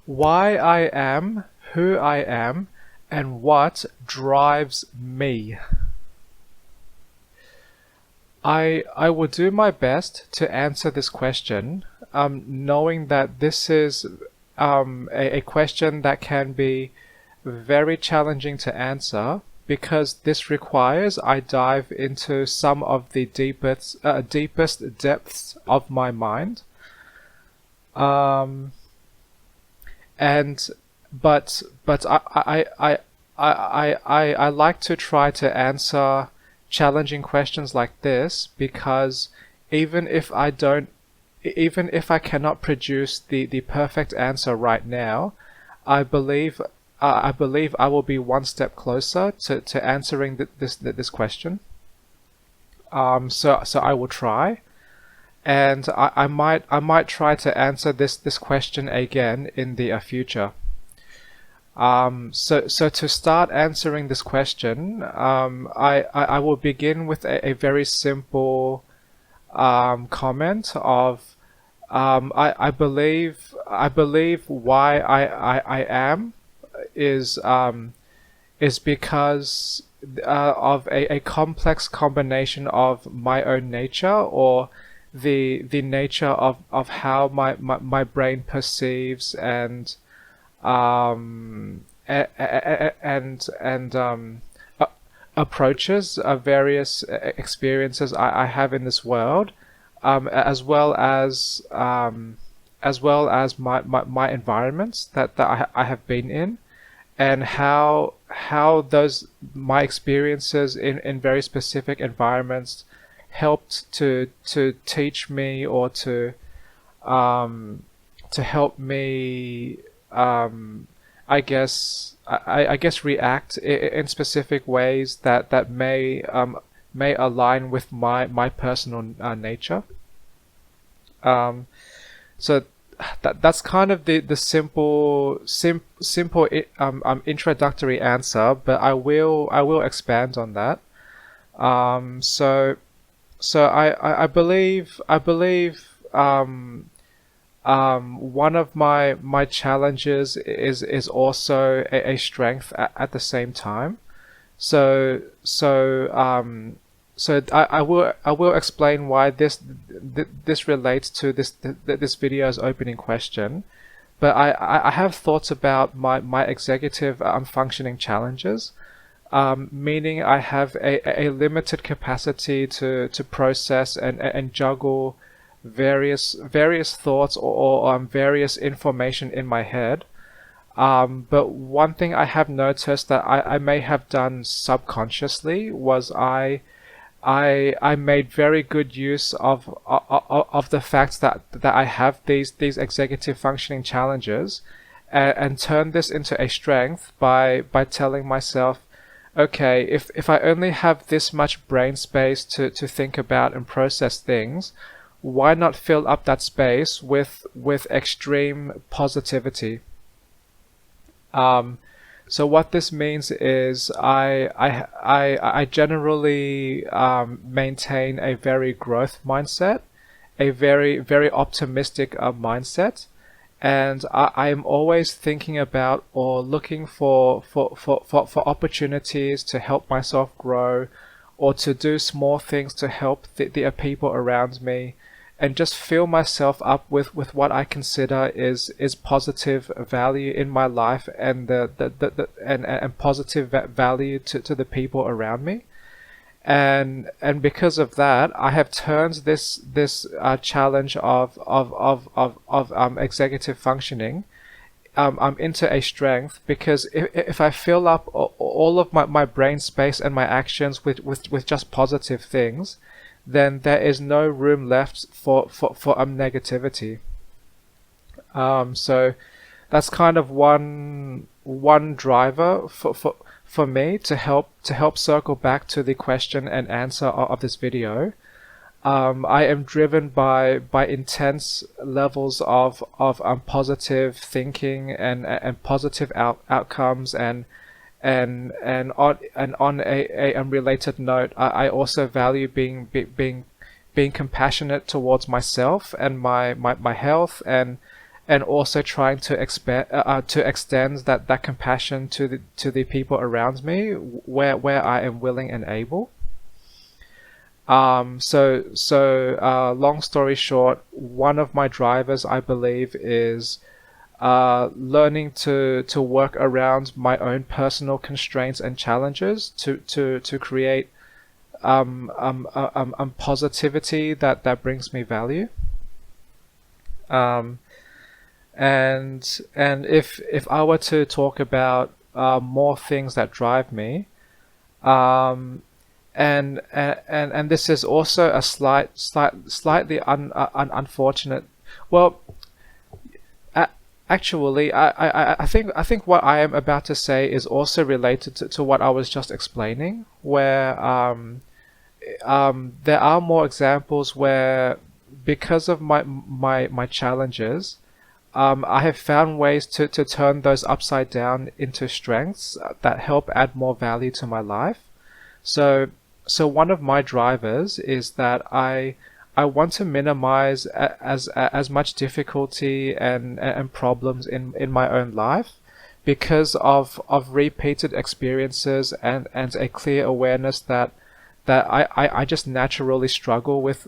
Why I am who I am and what drives me. I will do my best to answer this question, knowing that this is a question that can be very challenging to answer because this requires I dive into some of the deepest depths of my mind. Um, and but I like to try to answer challenging questions like this because even if I don't even if I cannot produce the perfect answer right now, I believe I believe I will be one step closer to answering this question. So I will try, and I might try to answer this question again in the future. So to start answering this question, I will begin with a very simple comment of I believe why I am is because of a complex combination of my own nature or the nature of how my brain perceives and approaches various experiences I have in this world, as well as my environments that I have been in, and how those my experiences in very specific environments helped to teach me or um, to help me I guess react in specific ways that may align with my personal nature. Um, so that's kind of the simple introductory answer, but I will expand on that. Um, so I believe one of my challenges is also a strength at the same time. So so um, I will explain why this relates to this video's opening question. But I have thoughts about my executive functioning challenges, meaning I have a limited capacity to process and juggle various thoughts or various information in my head. But one thing I have noticed that I may have done subconsciously was I made very good use of the fact that I have these executive functioning challenges, and turned this into a strength by telling myself, okay, if I only have this much brain space to think about and process things, why not fill up that space with extreme positivity? Um, so what this means is I generally maintain a very growth mindset, a very optimistic mindset, and I am always thinking about or looking for opportunities to help myself grow or to do small things to help the people around me and just fill myself up with what I consider is positive value in my life and and positive value to the people around me. And because of that, I have turned this challenge of executive functioning into a strength, because if I fill up all of my brain space and my actions with just positive things, then there is no room left for negativity. So that's kind of one driver for me to help circle back to the question and answer of this video. I am driven by intense levels of positive thinking and positive outcomes, and on a unrelated note, I also value being compassionate towards myself and my health, and also trying to extend that compassion to the people around me where I am willing and able. Long story short, one of my drivers, I believe, is learning to work around my own personal constraints and challenges to create positivity that brings me value. Um, and if I were to talk about more things that drive me, um, and this is also a slightly unfortunate. Well, actually, I think what I am about to say is also related to what I was just explaining, where there are more examples where, because of my challenges, I have found ways to turn those upside down into strengths that help add more value to my life. So, so one of my drivers is that I want to minimize as much difficulty and problems in my own life because of repeated experiences and a clear awareness that I just naturally struggle with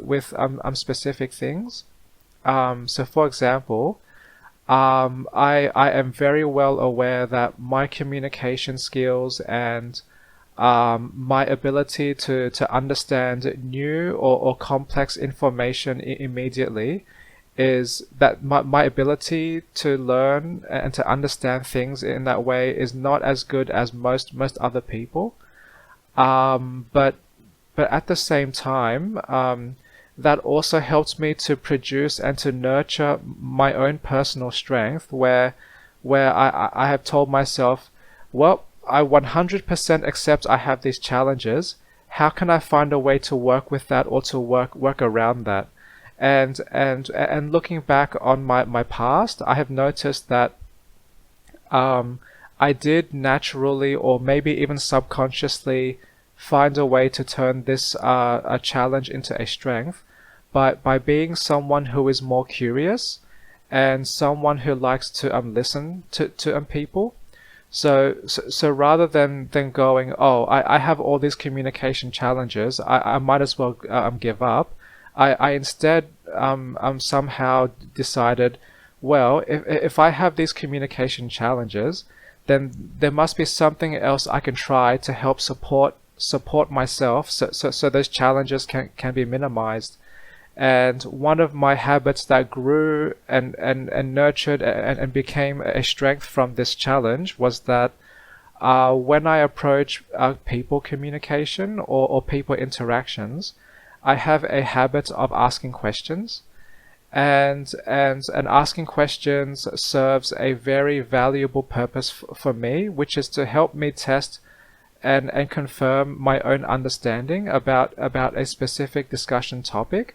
specific things. So for example, I am very well aware that my communication skills and my ability to understand new or complex information immediately is that my ability to learn and to understand things in that way is not as good as most other people. But at the same time, that also helps me to produce and to nurture my own personal strength where I have told myself, well, I 100% accept I have these challenges. How can I find a way to work with that or to work around that? And looking back on my past, I have noticed that I did naturally or maybe even subconsciously find a way to turn this a challenge into a strength by being someone who is more curious and someone who likes to listen to people. So rather than going, oh, I have all these communication challenges, I might as well give up. I instead somehow decided, well, if I have these communication challenges, then there must be something else I can try to help support myself so those challenges can be minimized. And one of my habits that grew and nurtured and became a strength from this challenge was that when I approach people communication or people interactions, I have a habit of asking questions. And asking questions serves a very valuable purpose for me, which is to help me test and confirm my own understanding about a specific discussion topic.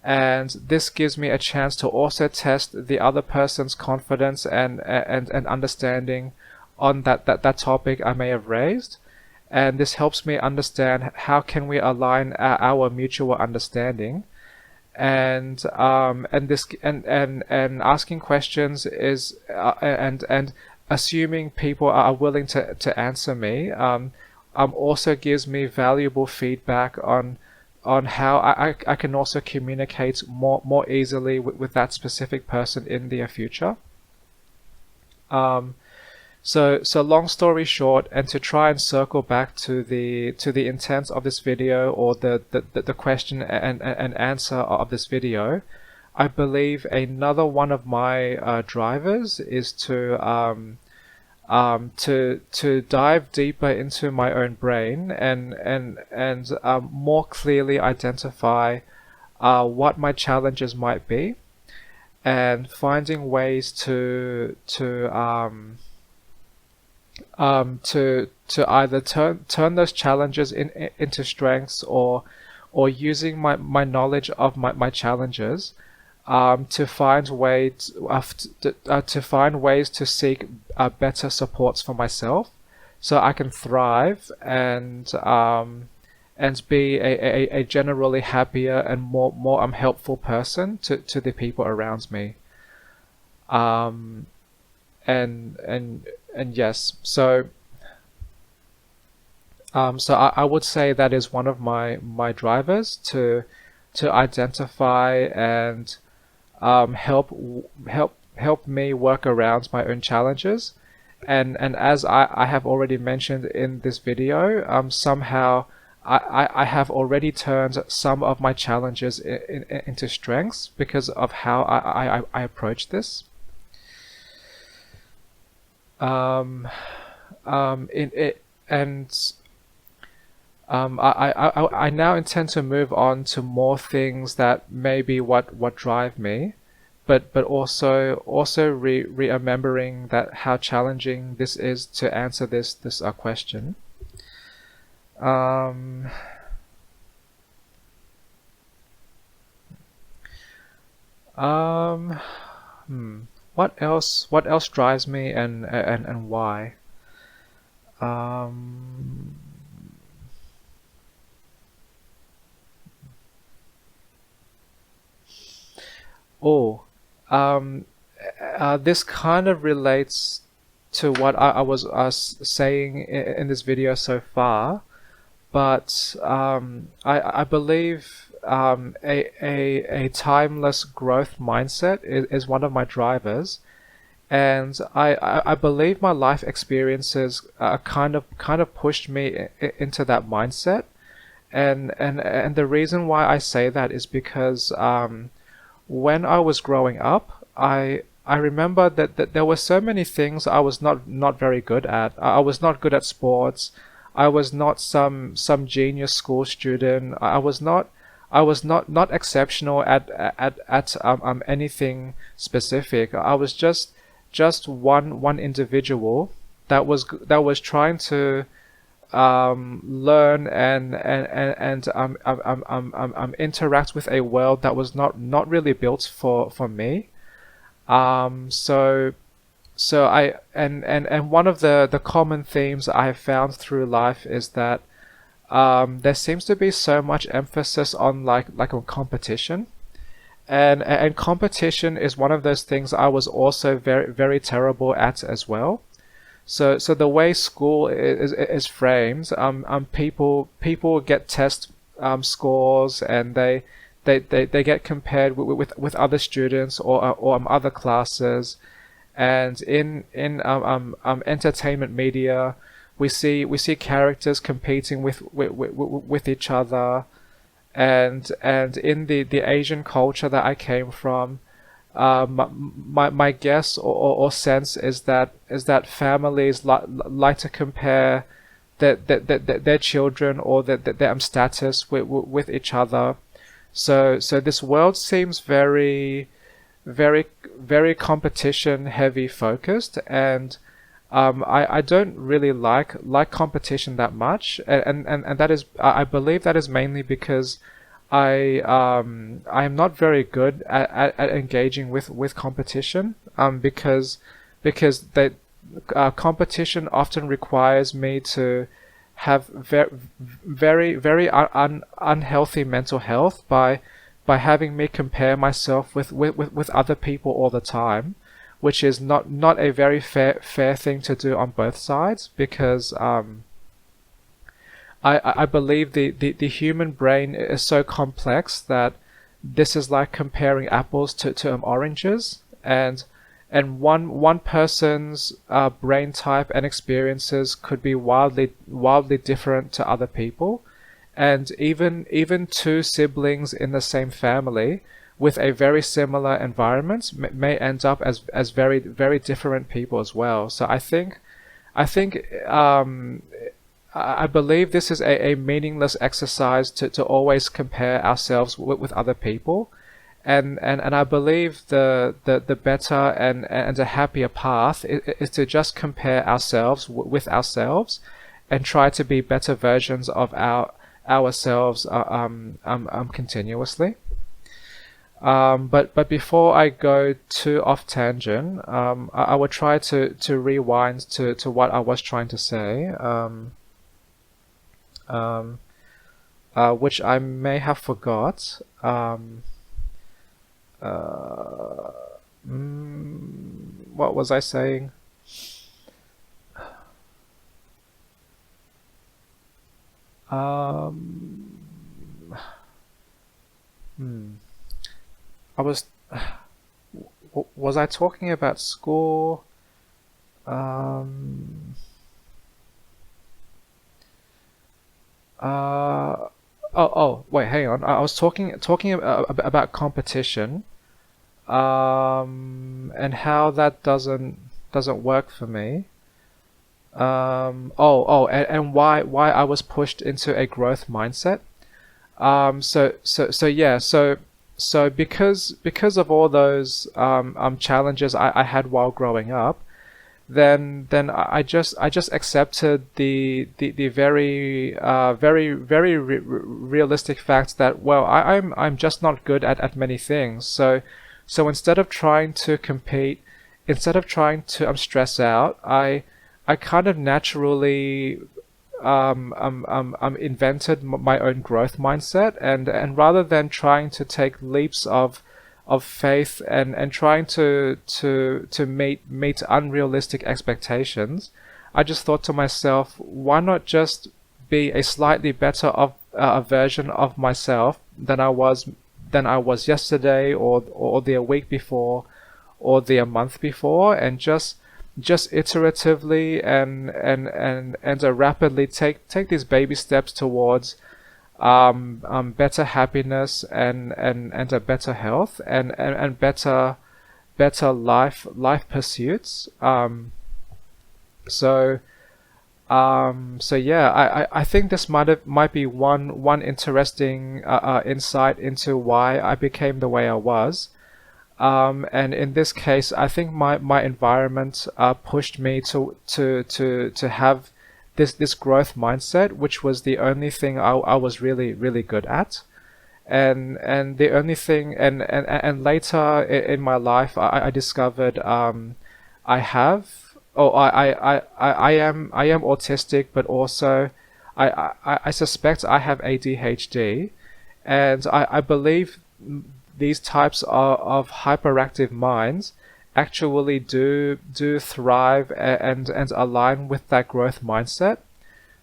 And this gives me a chance to also test the other person's confidence and understanding on that topic I may have raised. And this helps me understand how can we align our mutual understanding. And asking questions is and assuming people are willing to answer me also gives me valuable feedback on how I can also communicate more easily with that specific person in the future. So long story short, and to try and circle back to the intent of this video, or the question and answer of this video, I believe another one of my drivers is to dive deeper into my own brain and more clearly identify what my challenges might be, and finding ways to either turn those challenges into strengths, or using my knowledge of my challenges to find ways to seek better supports for myself, so I can thrive and be a generally happier and more helpful person to the people around me. Um, and yes, so I would say that is one of my drivers to identify and help me work around my own challenges. And as I have already mentioned in this video, somehow I have already turned some of my challenges into strengths because of how I approach this. Um, in it and I now intend to move on to more things that maybe what drive me, but also remembering that how challenging this is to answer this question. Um, um, what else drives me and why? Um, oh, um, this kind of relates to what I was saying in this video so far, but I believe a timeless growth mindset is one of my drivers, and I believe my life experiences kind of pushed me into that mindset, and the reason why I say that is because when I was growing up, I remember that there were so many things I was not very good at. I was not good at sports. I was not some genius school student. I was not exceptional at anything specific. I was just one individual that was trying to learn and interact with a world that was not really built for me. So one of the common themes I have found through life is that there seems to be so much emphasis on like on competition, and competition is one of those things I was also very terrible at as well. So the way school is framed, people get test scores, and they get compared with other students or other classes, and in entertainment media, we see characters competing with each other, and in the Asian culture that I came from. My guess or sense is that families like to compare their children or their status with each other. So this world seems very competition heavy focused, and I don't really like competition that much, and that is I believe that is mainly because I am not very good at engaging with competition, because that competition often requires me to have very unhealthy mental health by having me compare myself with other people all the time, which is not a very fair thing to do on both sides, because I believe the human brain is so complex that this is like comparing apples to oranges, and one person's brain type and experiences could be wildly different to other people, and even two siblings in the same family with a very similar environment may end up as very different people as well. So I believe this is a meaningless exercise to always compare ourselves with other people, and I believe the better and a happier path is to just compare ourselves with ourselves, and try to be better versions of ourselves continuously. But before I go too off tangent, I will try to rewind to what I was trying to say. Um, which I may have forgot. Uh, What was I saying? Um, hmm. I was was I talking about school? Um, uh, wait, hang on. I was talking about competition, and how that doesn't work for me. And why I was pushed into a growth mindset. Yeah, so because of all those challenges I had while growing up, then I just accepted the very realistic fact that, well, I'm just not good at many things. So instead of trying to compete, instead of trying to stress out, I kind of naturally invented my own growth mindset, and rather than trying to take leaps of faith and trying to meet unrealistic expectations, I just thought to myself, why not just be a slightly better a version of myself than I was yesterday, or the week before, or the a month before, and just iteratively and rapidly take these baby steps towards better happiness and a better health and better life pursuits. So so yeah, I think this might be one interesting insight into why I became the way I was. And in this case, I think my environment pushed me to have this growth mindset, which was the only thing I was really good at. And the only thing, and later in my life, I discovered I have, oh, I am autistic, but also I suspect I have ADHD, and I believe these types of hyperactive minds actually do thrive and align with that growth mindset.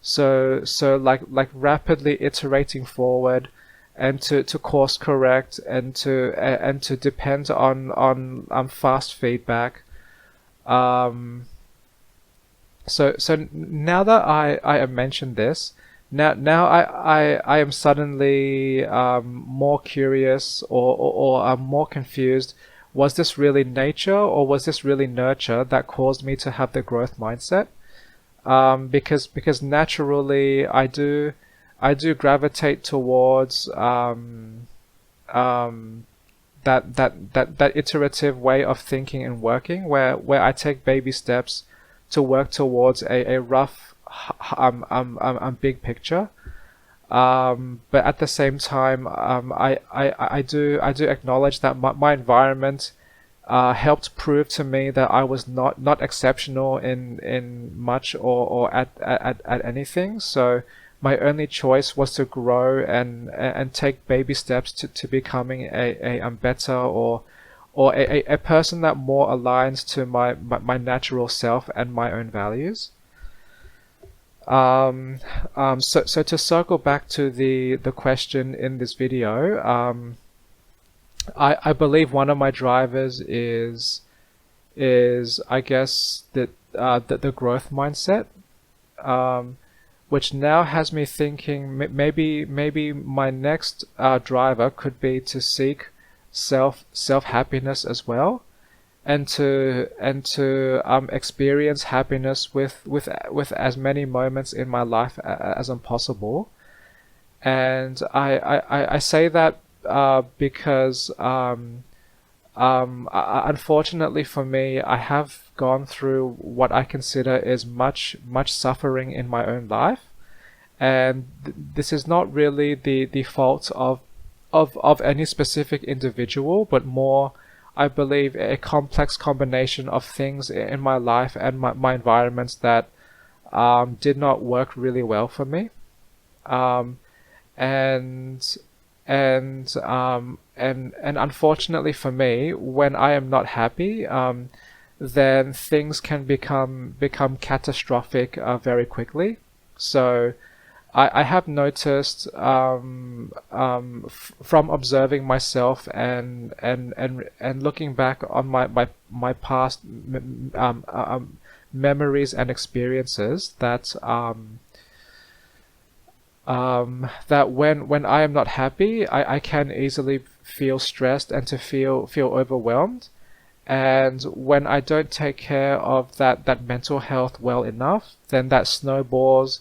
So like rapidly iterating forward, and to course correct, and to depend on fast feedback. Um, so now that I have mentioned this, now I am suddenly more curious, or I'm more confused. Was this really nature, or was this really nurture that caused me to have the growth mindset? Because naturally I do gravitate towards um, that iterative way of thinking and working, where I take baby steps to work towards a rough big picture. But at the same time, I do acknowledge that my environment helped prove to me that I was not exceptional in much, or at anything. So my only choice was to grow and take baby steps to becoming a better, or a person that more aligns to my natural self and my own values. So to circle back to the question in this video, I believe one of my drivers is I guess that the growth mindset, um, which now has me thinking, maybe my next driver could be to seek self happiness as well, and to experience happiness with as many moments in my life as possible. And I say that because unfortunately for me, I have gone through what I consider is much suffering in my own life, and this is not really the fault of any specific individual, but more, I believe, a complex combination of things in my life and my environments that did not work really well for me. Um, and and unfortunately for me, when I am not happy, then things can become catastrophic very quickly. So I have noticed from observing myself and looking back on my past memories and experiences that when I am not happy, I can easily feel stressed and to feel overwhelmed. And when I don't take care of that mental health well enough, then that snowballs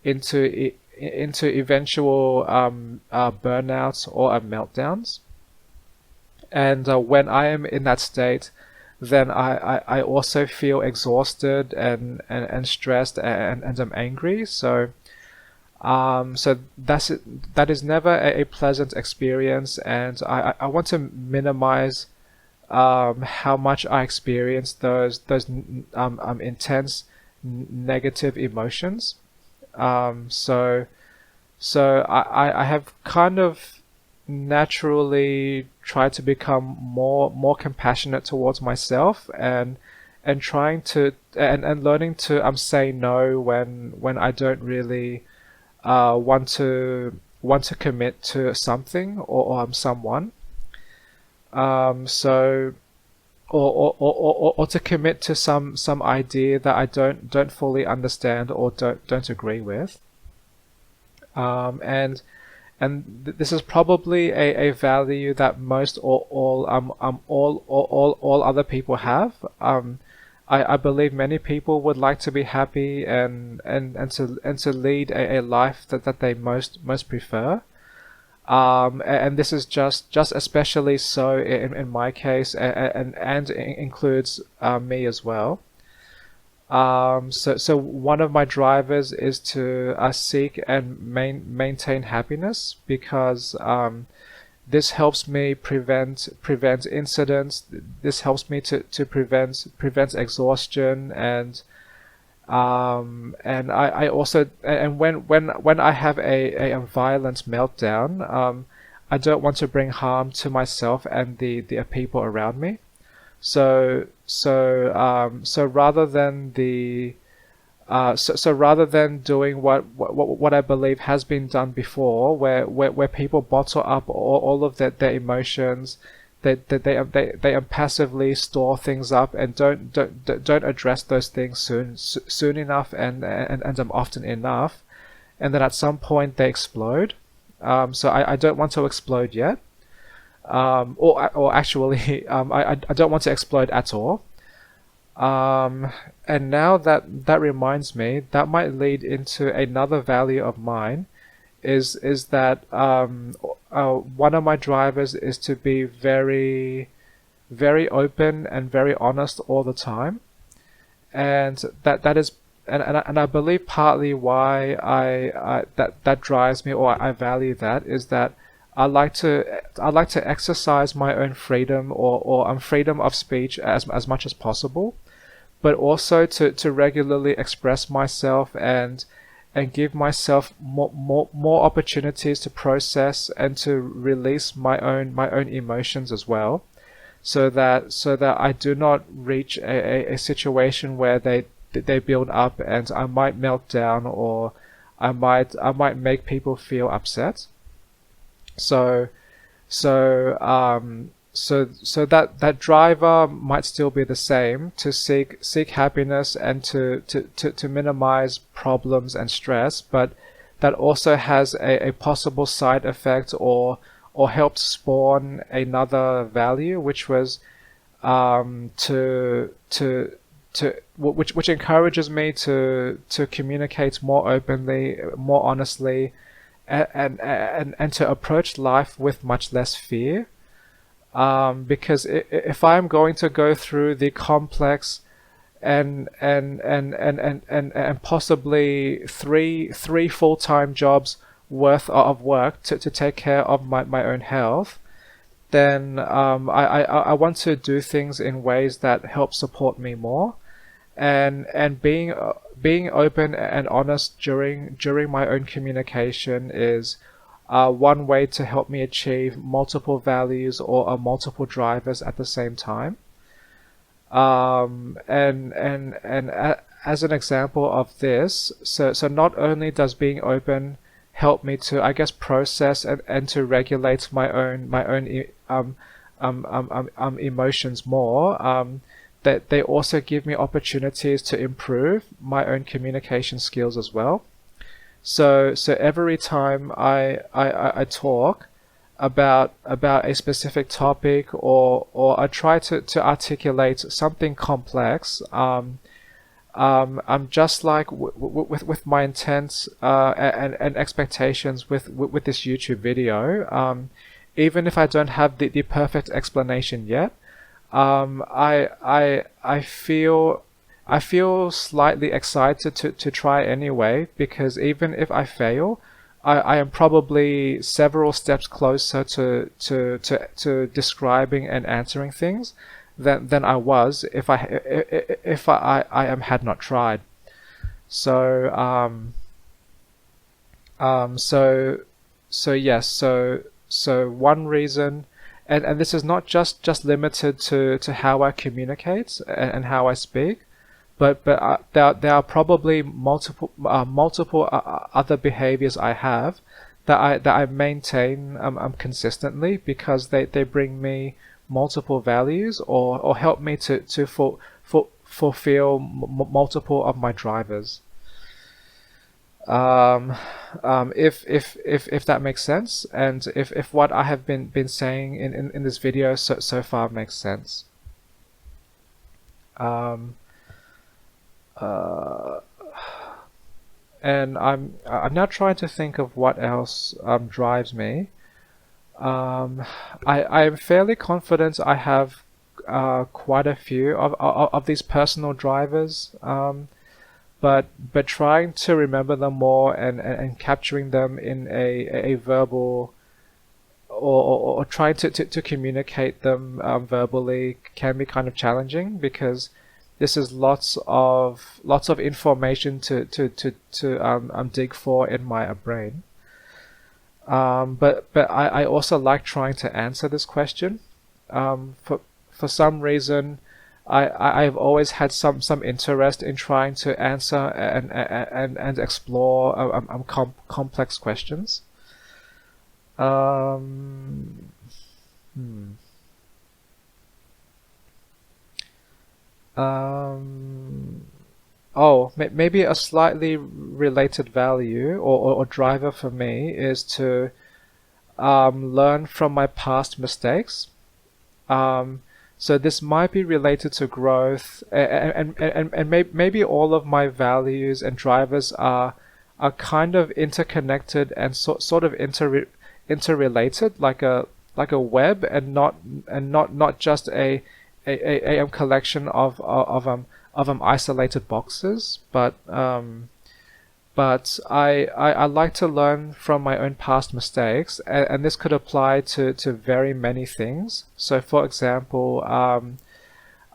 into eventual burnouts or meltdowns. And when I am in that state, then I also feel exhausted and stressed and I'm angry. So that is never a pleasant experience, and I want to minimize how much I experience those intense negative emotions. Um, so so I have kind of naturally tried to become more compassionate towards myself and trying to and learning to say no when I don't really want to commit to something or someone. So or to commit to some idea that I don't fully understand or don't agree with. And this is probably a value that most all other people have. I believe many people would like to be happy and to lead a life that they most prefer. And this is just especially so in my case, and includes me as well. So one of my drivers is to seek and maintain happiness because this helps me prevent incidents. This helps me to prevent exhaustion and I also and when I have a violent meltdown, I don't want to bring harm to myself and the people around me. So rather than so rather than doing what I believe has been done before, where people bottle up all of their emotions, they passively store things up and don't address those things soon enough and often enough, and then at some point they explode. So I don't want to explode yet. Or actually, I don't want to explode at all. And now that reminds me, that might lead into another value of mine, is that one of my drivers is to be very open and very honest all the time, and that is and I believe partly why that drives me or I value that is that I like to exercise my own freedom or freedom of speech as much as possible, but also to regularly express myself and give myself more opportunities to process and to release my own emotions as well, so that I do not reach a situation where they build up and I might melt down or I might make people feel upset. So so that driver might still be the same to seek happiness and to minimize problems and stress, but that also has a possible side effect or helped spawn another value, which was which encourages me to communicate more openly, more honestly, and to approach life with much less fear. Because if I'm going to go through the complex and possibly three full-time jobs worth of work to take care of my own health, then I want to do things in ways that help support me more, and being open and honest during my own communication is one way to help me achieve multiple values or multiple drivers at the same time. As an example of this, so not only does being open help me to, I guess, process and to regulate my own emotions more, that they also give me opportunities to improve my own communication skills as well. So every time I talk about a specific topic, or I try to articulate something complex, I'm just like with my intent and expectations with this YouTube video. Even if I don't have the perfect explanation yet, I feel slightly excited to try anyway, because even if I fail, I am probably several steps closer to describing and answering things than I was if I had not tried. So yes, so one reason, and this is not just limited to how I communicate and how I speak, but there are probably multiple other behaviors I have that I maintain consistently, because they bring me multiple values, or help me to fulfill multiple of my drivers. Um, if that makes sense, and if what I have been saying in this video so far makes sense. Um, uh, and I'm now trying to think of what else drives me. Um, I am fairly confident I have quite a few of these personal drivers, but trying to remember them more, and capturing them in a verbal, or trying to communicate them verbally can be kind of challenging, because this is lots of information to dig for in my brain. But I also like trying to answer this question. For some reason, I've always had some interest in trying to answer and explore complex questions. Um, hmm. Um, oh, maybe a slightly related value, or driver for me, is to learn from my past mistakes. Um, so this might be related to growth, and maybe all of my values and drivers are kind of interconnected and sort of interrelated, like a web, and not just a collection of isolated boxes, but I like to learn from my own past mistakes, and this could apply to very many things. So, for example,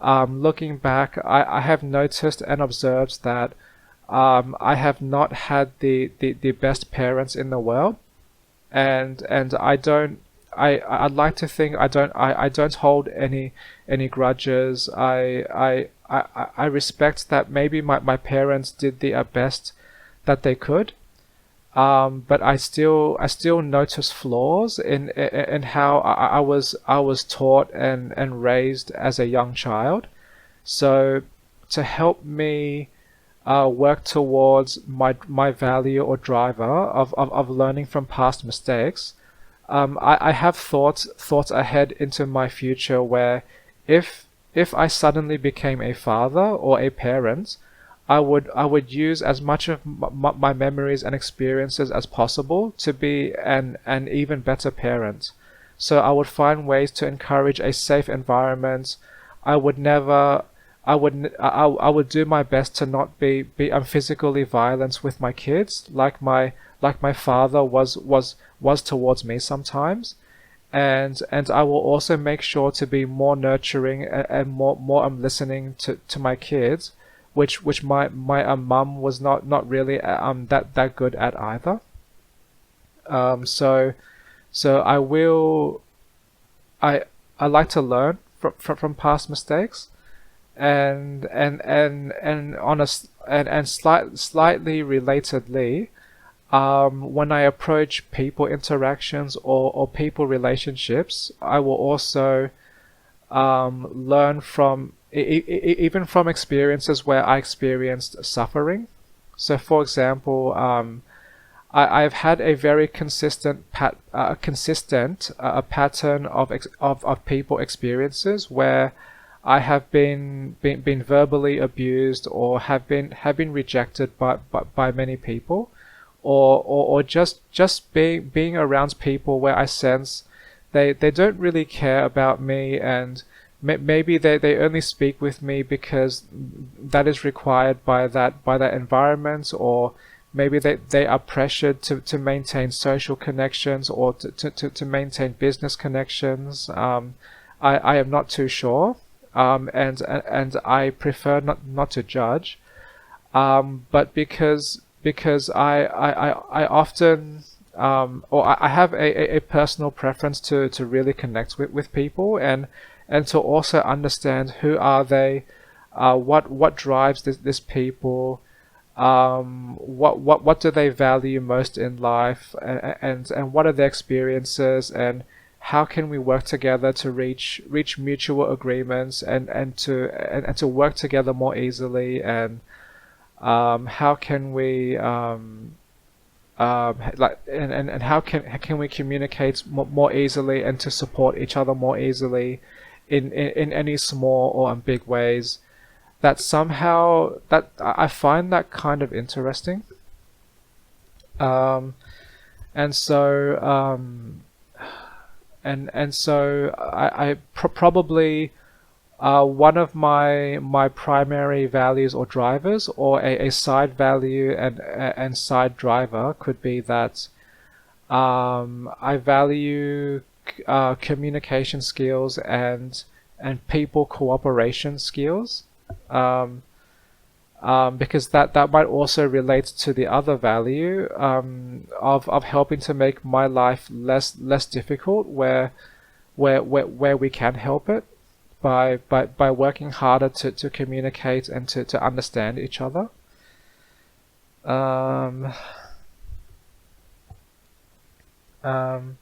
looking back, I have noticed and observed that I have not had the best parents in the world, and I'd like to think I don't hold any grudges. I respect that maybe my parents did the best that they could, but I still notice flaws in how I was taught and raised as a young child. So to help me work towards my value or driver of learning from past mistakes, I have thoughts ahead into my future, where if I suddenly became a father or a parent, I would use as much of my memories and experiences as possible to be an even better parent. So I would find ways to encourage a safe environment. I would never I would do my best to not be physically violent with my kids, like my father was towards me sometimes. And I will also make sure to be more nurturing, and more listening to my kids, which my mum was not really that good at either. So I will I I like to learn from past mistakes, and on a and slightly relatedly, when I approach people interactions or people relationships, I will also learn from even from experiences where I experienced suffering. So, for example, I've had a very consistent pattern of people experiences where I have been verbally abused or have been rejected by many people, or just being around people where I sense they don't really care about me, and maybe they only speak with me because that is required by that environment, or maybe they are pressured to maintain social connections or to maintain business connections. I am not too sure, and I prefer not to judge, but because I often or I have a personal preference to really connect with people, and to also understand who are they, what drives this people, what do they value most in life, and what are their experiences, and how can we work together to reach mutual agreements, and to work together more easily, and how can we and how can we communicate more easily and to support each other more easily in any small or big ways. That somehow that I find that kind of interesting. um, and so I probably one of my primary values or drivers, or a side value and side driver, could be that I value communication skills and people cooperation skills, um, because that might also relate to the other value, of helping to make my life less difficult where we can help it, by working harder to communicate and to understand each other. Um, um,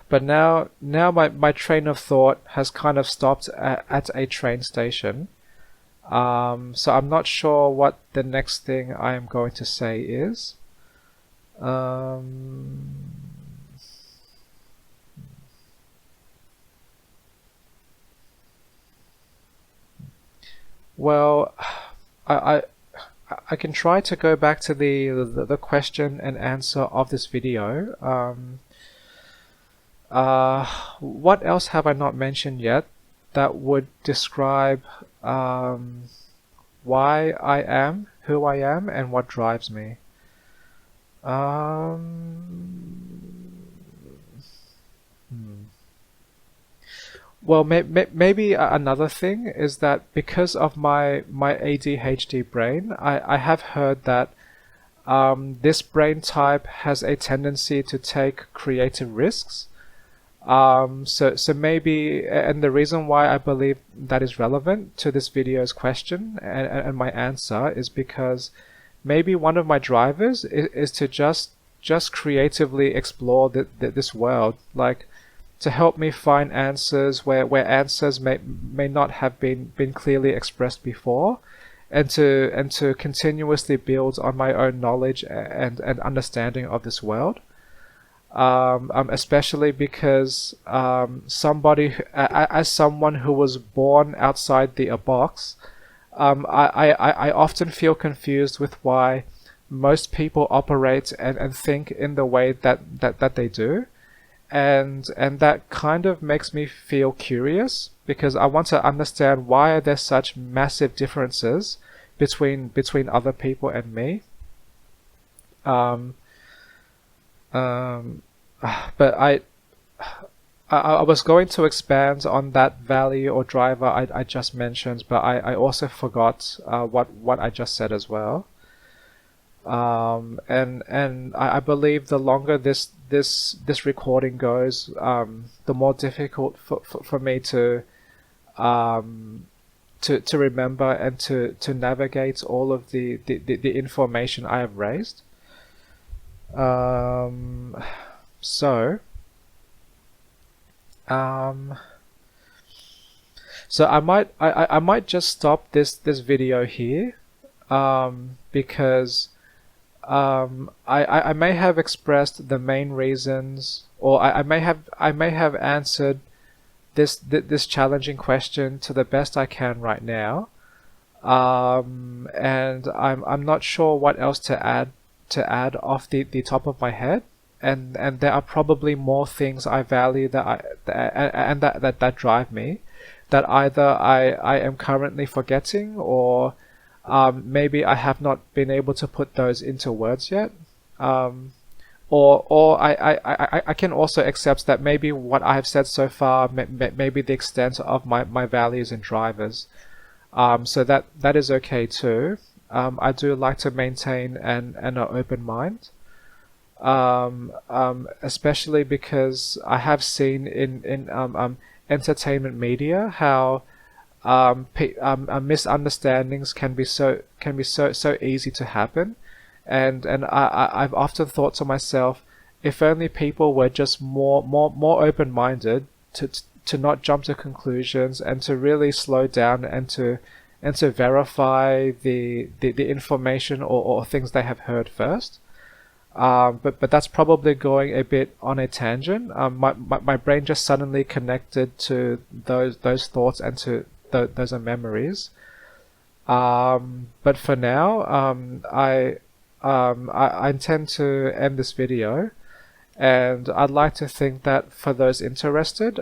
but now my train of thought has kind of stopped at a train station. So I'm not sure what the next thing I am going to say is. Um, well, I, I I can try to go back to the question and answer of this video. What else have I not mentioned yet that would describe um, why I am who I am and what drives me? Um, hmm. Well, maybe another thing is that because of my ADHD brain, I have heard that this brain type has a tendency to take creative risks. So maybe, and the reason why I believe that is relevant to this video's question and my answer is because maybe one of my drivers is to just creatively explore this world, like to help me find answers where answers may not have been clearly expressed before, and to continuously build on my own knowledge and understanding of this world. Especially because as someone who was born outside the box, I often feel confused with why most people operate and think in the way that they do, and that kind of makes me feel curious because I want to understand why are there such massive differences between other people and me. Um, um, but I was going to expand on that value or driver I just mentioned, but I also forgot what I just said as well. And I believe the longer this recording goes, the more difficult for me um, to remember and to navigate all of the information I have raised. Um, so, um, so I might just stop this video here, because I may have expressed the main reasons, or I may have answered this challenging question to the best I can right now. And I'm not sure what else to add off the top of my head. And there are probably more things I value that drive me, that either I am currently forgetting, or maybe I have not been able to put those into words yet. Um, or I can also accept that maybe what I have said so far may be the extent of my values and drivers. So that is okay too. I do like to maintain an open mind, especially because I have seen in entertainment media how misunderstandings can be so easy to happen, and I've often thought to myself, if only people were just more open-minded to not jump to conclusions, and to really slow down, and to verify the information, or things they have heard first. But that's probably going a bit on a tangent. My brain just suddenly connected to those thoughts, and to those are memories. But for now, I intend to end this video, and I'd like to think that for those interested,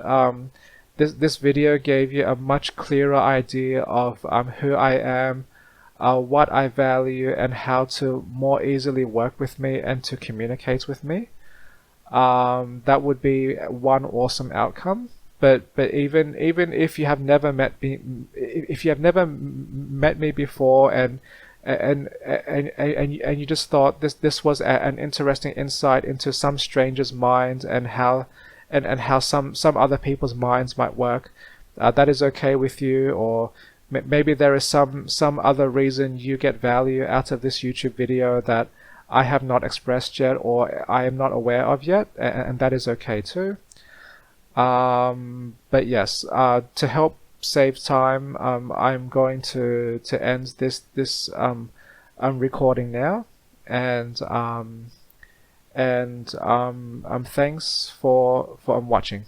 this video gave you a much clearer idea of who I am, what I value, and how to more easily work with me and to communicate with me. That would be one awesome outcome. But even if you have never met me, if you have never met me before, and you just thought this was an interesting insight into some stranger's mind, and how some other people's minds might work, that is okay with you, or maybe there is some other reason you get value out of this YouTube video that I have not expressed yet, or I am not aware of yet, and that is okay too. But yes, to help save time, I'm going to end this recording now, and thanks for watching.